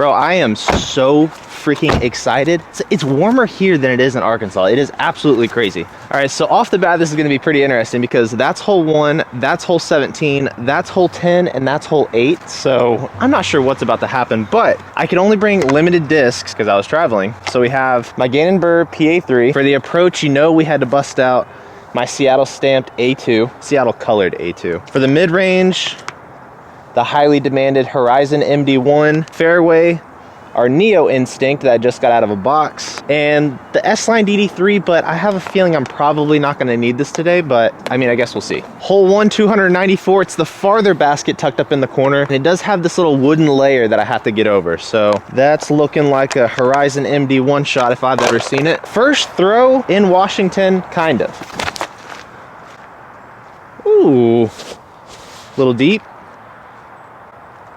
Bro, I am so freaking excited. It's warmer here than it is in Arkansas. It is absolutely crazy. All right, so off the bat, this is gonna be pretty interesting because that's hole 1, that's hole 17, that's hole 10, and that's hole 8. So I'm not sure what's about to happen, but I can only bring limited discs because I was traveling. So we have my Gannon Burr PA3. For the approach, you know we had to bust out my Seattle stamped A2, Seattle colored A2. For the mid-range, the highly demanded Horizon MD1 fairway, our Neo Instinct that I just got out of a box, and the S-Line DD3, but I have a feeling I'm probably not gonna need this today, but I mean, I guess we'll see. Hole 1, 294, it's the farther basket tucked up in the corner, and it does have this little wooden layer that I have to get over, so that's looking like a Horizon MD1 shot if I've ever seen it. First throw in Washington, kind of. Ooh, little deep.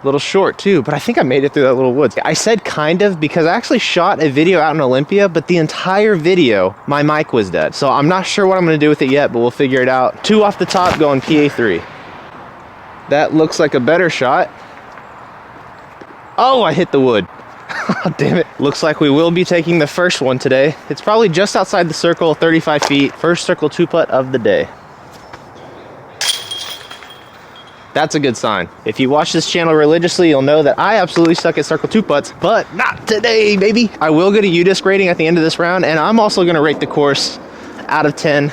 Little short too, but I think I made it through that little woods. I said kind of because I actually shot a video out in Olympia, but the entire video, my mic was dead. So I'm not sure what I'm gonna do with it yet, but we'll figure it out. 2 off the top going PA3. That looks like a better shot. Oh, I hit the wood. Oh, damn it. Looks like we will be taking the first one today. It's probably just outside the circle, 35 feet. First circle 2-putt of the day. That's a good sign. If you watch this channel religiously, you'll know that I absolutely suck at circle 2 putts, but not today, baby. I will get a U-disc rating at the end of this round, and I'm also gonna rate the course out of 10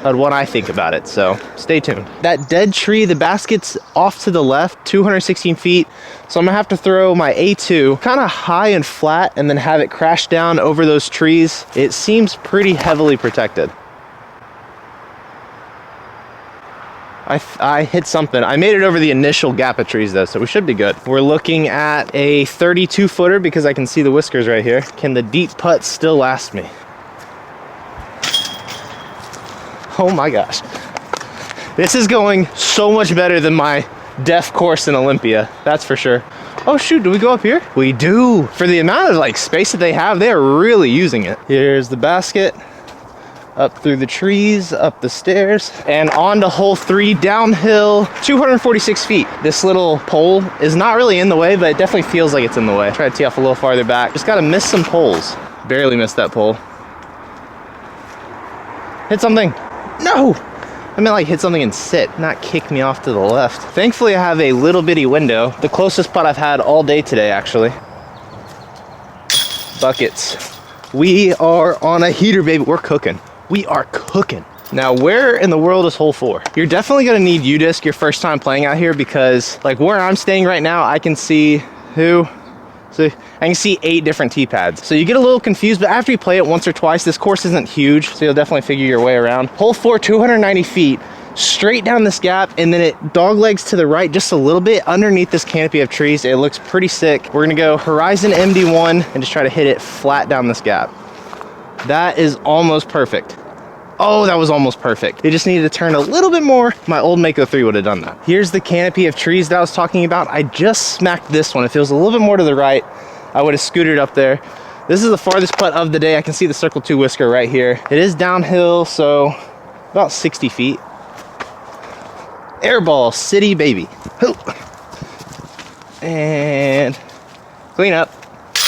on what I think about it, so stay tuned. That dead tree, the basket's off to the left, 216 feet, so I'm gonna have to throw my A2 kind of high and flat and then have it crash down over those trees. It seems pretty heavily protected. I hit something. I made it over the initial gap of trees though, so we should be good. We're looking at a 32 footer because I can see the whiskers right here. Can the deep putt still last me? Oh my gosh. This is going so much better than my deaf course in Olympia, that's for sure. Oh shoot, do we go up here? We do. For the amount of like space that they have, they're really using it. Here's the basket. Up through the trees, up the stairs, and on to hole 3, downhill, 246 feet. This little pole is not really in the way, but it definitely feels like it's in the way. Try to tee off a little farther back. Just gotta miss some poles. Barely missed that pole. Hit something. No! I meant like hit something and sit, not kick me off to the left. Thankfully, I have a little bitty window. The closest putt I've had all day today, actually. Buckets. We are on a heater, baby. We're cooking. We are cooking. Now, where in the world is hole 4? You're definitely gonna need U-disc your first time playing out here because like where I'm staying right now, I can see I can see 8 different tee pads. So you get a little confused, but after you play it once or twice, this course isn't huge, so you'll definitely figure your way around. Hole 4, 290 feet, straight down this gap, and then it dog legs to the right just a little bit underneath this canopy of trees. It looks pretty sick. We're gonna go Horizon MD1 and just try to hit it flat down this gap. That is almost perfect. Oh, that was almost perfect. It just needed to turn a little bit more. My old Mako 3 would have done that. Here's the canopy of trees that I was talking about. I just smacked this one. If it was a little bit more to the right, I would have scooted up there. This is the farthest putt of the day. I can see the circle 2 whisker right here. It is downhill, so about 60 feet. Airball city, baby. And clean up.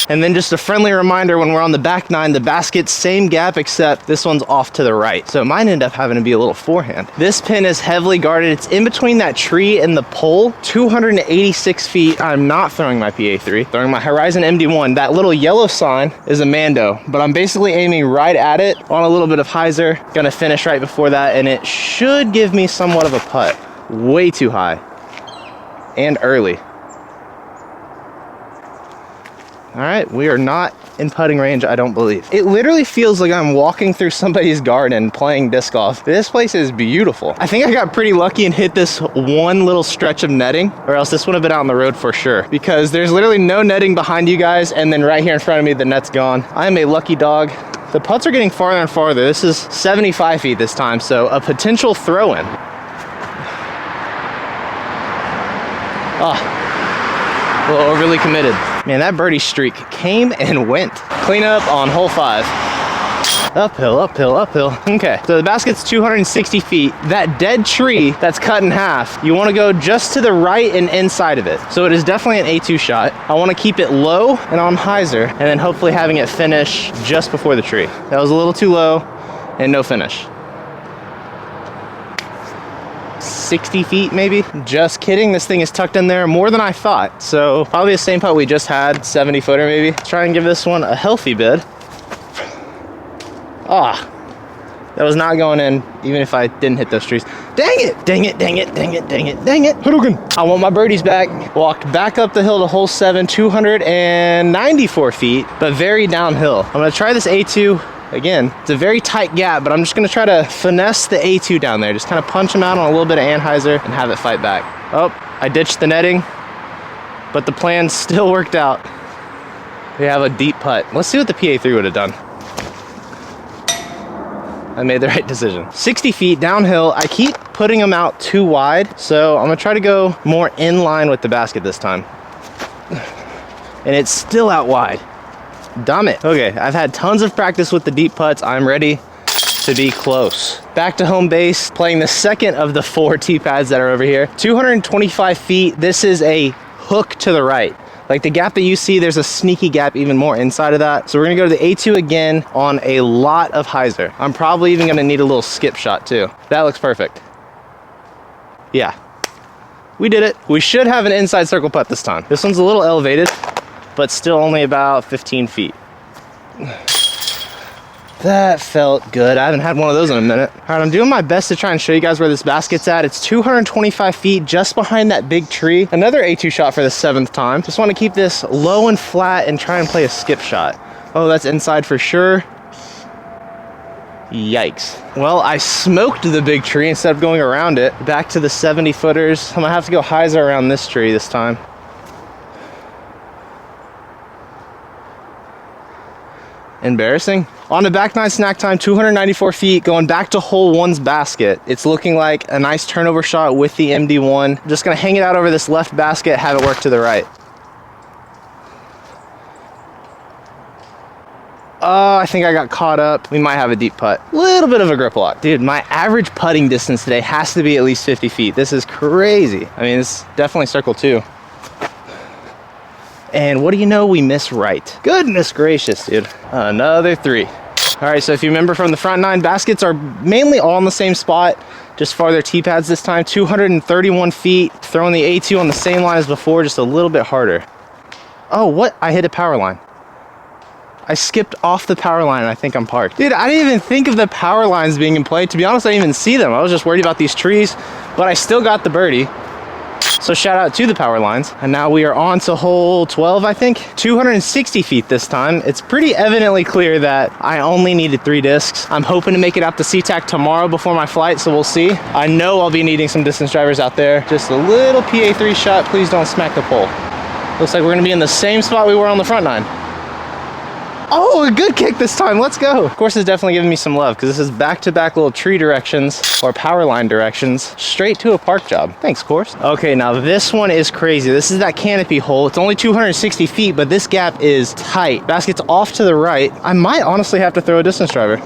And then just a friendly reminder, when we're on the back 9, the basket, same gap, except this one's off to the right. So it might end up having to be a little forehand. This pin is heavily guarded. It's in between that tree and the pole, 286 feet. I'm not throwing my PA3, throwing my Horizon MD1. That little yellow sign is a Mando, but I'm basically aiming right at it on a little bit of hyzer. Gonna finish right before that, and it should give me somewhat of a putt. Way too high and early. All right, we are not in putting range, I don't believe. It literally feels like I'm walking through somebody's garden playing disc golf. This place is beautiful. I think I got pretty lucky and hit this one little stretch of netting, or else this would have been out on the road for sure, because there's literally no netting behind you guys, and then right here in front of me, the net's gone. I am a lucky dog. The putts are getting farther and farther. This is 75 feet this time, so a potential throw-in. Oh. A little overly committed. Man, that birdie streak came and went. Clean up on hole 5. Uphill, uphill, uphill. Okay, so the basket's 260 feet. That dead tree that's cut in half, you want to go just to the right and inside of it. So it is definitely an A2 shot. I want to keep it low and on hyzer, and then hopefully having it finish just before the tree. That was a little too low and no finish. 60 feet maybe? Just kidding, this thing is tucked in there more than I thought. So probably the same putt we just had, 70 footer maybe. Let's try and give this one a healthy bid. Ah, that was not going in, even if I didn't hit those trees. Dang it, dang it, dang it, dang it, dang it, dang it. I want my birdies back. Walked back up the hill to hole 7, 294 feet, but very downhill. I'm gonna try this A2 again. It's a very tight gap, but I'm just gonna try to finesse the A2 down there. Just kind of punch him out on a little bit of anhyzer and have it fight back. Oh, I ditched the netting, but the plan still worked out. We have a deep putt. Let's see what the PA3 would have done. I made the right decision. 60 feet downhill. I keep putting them out too wide, so I'm gonna try to go more in line with the basket this time. And it's still out wide. Damn it. Okay, I've had tons of practice with the deep putts. I'm ready to be close. Back to home base, playing the second of the 4 tee pads that are over here. 225 feet. This is a hook to the right. Like the gap that you see, there's a sneaky gap even more inside of that. So we're gonna go to the A2 again on a lot of hyzer. I'm probably even gonna need a little skip shot too. That looks perfect. Yeah, we did it. We should have an inside circle putt this time. This one's a little elevated, but still only about 15 feet. That felt good. I haven't had one of those in a minute. All right, I'm doing my best to try and show you guys where this basket's at. It's 225 feet just behind that big tree. Another A2 shot for the 7th time. Just want to keep this low and flat and try and play a skip shot. Oh, that's inside for sure. Yikes. Well, I smoked the big tree instead of going around it. Back to the 70 footers. I'm gonna have to go hyzer around this tree this time. Embarrassing. On the back nine snack time, 294 feet, going back to hole 1's basket. It's looking like a nice turnover shot with the MD1. I'm just gonna hang it out over this left basket, have it work to the right. Oh, I think I got caught up. We might have a deep putt. Little bit of a grip lock. Dude, my average putting distance today has to be at least 50 feet. This is crazy. I mean, it's definitely circle 2. And what do you know, we miss right. Goodness gracious, dude. Another 3. All right, so if you remember from the front 9, baskets are mainly all in the same spot, just farther tee pads this time. 231 feet, throwing the A2 on the same line as before, just a little bit harder. Oh, what? I hit a power line. I skipped off the power line and I think I'm parked. Dude, I didn't even think of the power lines being in play. To be honest, I didn't even see them. I was just worried about these trees, but I still got the birdie. So shout out to the power lines. And now we are on to hole 12, I think. 260 feet this time. It's pretty evidently clear that I only needed 3 discs. I'm hoping to make it out to SeaTac tomorrow before my flight, so we'll see. I know I'll be needing some distance drivers out there. Just a little PA3 shot. Please don't smack the pole. Looks like we're gonna be in the same spot we were on the front 9. Oh, a good kick this time. Let's go. Of course, it's definitely giving me some love because this is back-to-back little tree directions or power line directions straight to a park job. Thanks, course. Okay, now this one is crazy. This is that canopy hole. It's only 260 feet, but this gap is tight. Basket's off to the right. I might honestly have to throw a distance driver.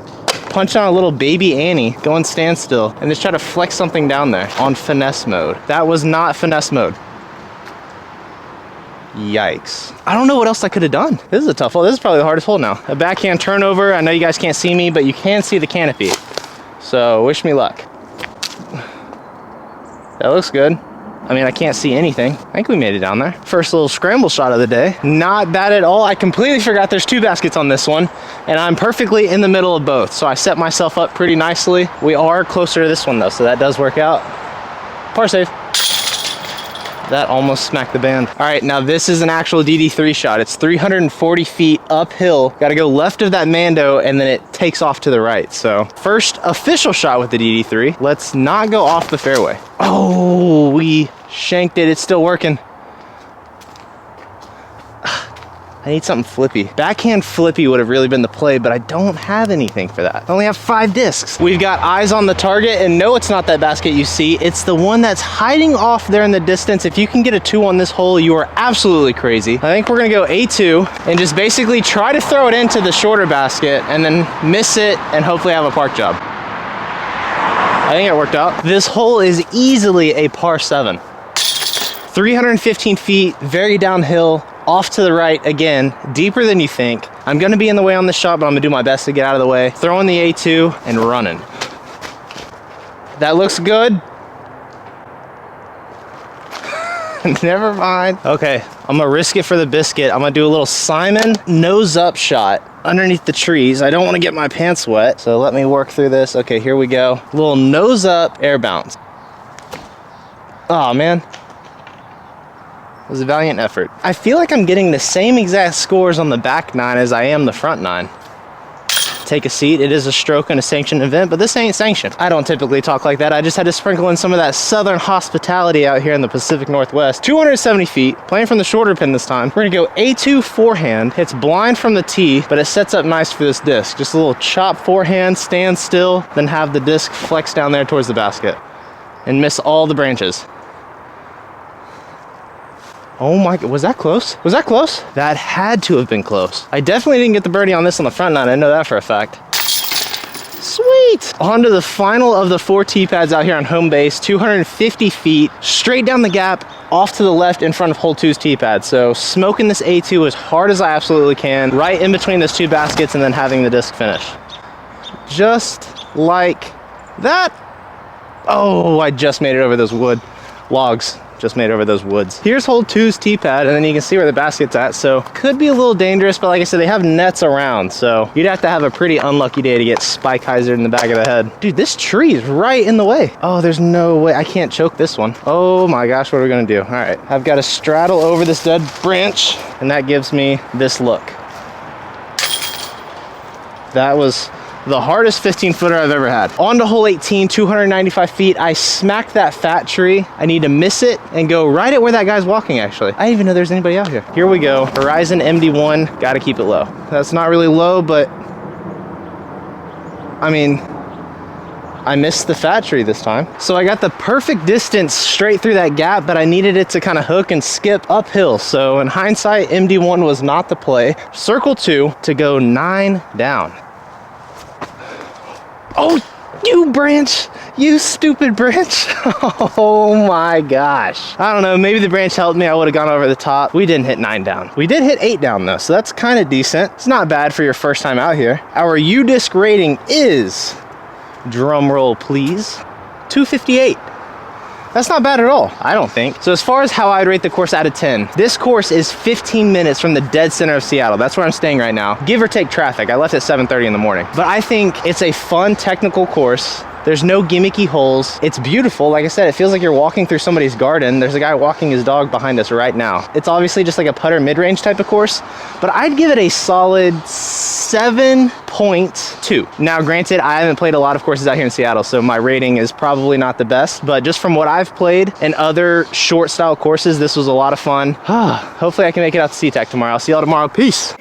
Punch on a little baby Annie, go in standstill, and just try to flex something down there on finesse mode. That was not finesse mode. Yikes. I don't know what else I could have done. This is a tough hole. This is probably the hardest hole now. A backhand turnover. I know you guys can't see me, but you can see the canopy. So wish me luck. That looks good. I mean, I can't see anything. I think we made it down there. First little scramble shot of the day. Not bad at all. I completely forgot there's 2 baskets on this one, and I'm perfectly in the middle of both. So I set myself up pretty nicely. We are closer to this one though, so that does work out. Par save. That almost smacked the band. All right, now this is an actual DD3 shot. It's 340 feet uphill. Got to go left of that Mando, and then it takes off to the right. So first official shot with the DD3. Let's not go off the fairway. Oh, we shanked it. It's still working. I need something flippy. Backhand flippy would have really been the play, but I don't have anything for that. I only have 5 discs. We've got eyes on the target, and no, it's not that basket you see. It's the one that's hiding off there in the distance. If you can get a 2 on this hole, you are absolutely crazy. I think we're gonna go A2 and just basically try to throw it into the shorter basket and then miss it and hopefully have a park job. I think it worked out. This hole is easily a par 7. 315 feet, very downhill, off to the right again, deeper than you think. I'm gonna be in the way on this shot, but I'm gonna do my best to get out of the way. Throwing the A2 and running. That looks good. Never mind. Okay, I'm gonna risk it for the biscuit. I'm gonna do a little Simon nose up shot underneath the trees. I don't wanna get my pants wet, so let me work through this. Okay, here we go. Little nose up air bounce. Oh man. It was a valiant effort. I feel like I'm getting the same exact scores on the back 9 as I am the front 9. Take a seat. It is a stroke in a sanctioned event, but this ain't sanctioned. I don't typically talk like that. I just had to sprinkle in some of that southern hospitality out here in the Pacific Northwest. 270 feet, playing from the shorter pin this time. We're gonna go A2 forehand. It's blind from the tee, but it sets up nice for this disc. Just a little chop forehand, stand still, then have the disc flex down there towards the basket and miss all the branches. Oh my, was that close? Was that close? That had to have been close. I definitely didn't get the birdie on this on the front 9. I know that for a fact. Sweet. On to the final of the 4 tee pads out here on home base, 250 feet, straight down the gap, off to the left in front of hole 2's tee pad. So smoking this A2 as hard as I absolutely can, right in between those 2 baskets and then having the disc finish. Just like that. Oh, I just made it over those wood logs. Just made over those woods. Here's hole 2's tee pad, and then you can see where the basket's at, so could be a little dangerous, but like I said, they have nets around, so you'd have to have a pretty unlucky day to get spike hyzered in the back of the head. Dude, this tree is right in the way. Oh, there's no way. I can't choke this one. Oh my gosh, what are we gonna do? All right, I've got to straddle over this dead branch, and that gives me this look. That was the hardest 15-footer I've ever had. On to hole 18, 295 feet. I smacked that fat tree. I need to miss it and go right at where that guy's walking, actually. I didn't even know there's anybody out here. Here we go. Horizon MD1. Gotta keep it low. That's not really low, but I mean, I missed the fat tree this time. So I got the perfect distance straight through that gap, but I needed it to kind of hook and skip uphill. So in hindsight, MD1 was not the play. Circle 2 to go 9 down. Oh, you branch, you stupid branch. Oh my gosh. I don't know, maybe the branch helped me. I would have gone over the top. We didn't hit 9 down. We did hit 8 down though, so that's kind of decent. It's not bad for your first time out here. Our U-disc rating is, drum roll please, 258. That's not bad at all, I don't think. So as far as how I'd rate the course out of 10, this course is 15 minutes from the dead center of Seattle. That's where I'm staying right now, give or take traffic. I left at 7:30 in the morning. But I think it's a fun technical course. There's no gimmicky holes. It's beautiful. Like I said, it feels like you're walking through somebody's garden. There's a guy walking his dog behind us right now. It's obviously just like a putter mid-range type of course, but I'd give it a solid 7.2. Now, granted, I haven't played a lot of courses out here in Seattle, so my rating is probably not the best, but just from what I've played and other short style courses, this was a lot of fun. Hopefully I can make it out to SeaTac tomorrow. I'll see y'all tomorrow. Peace.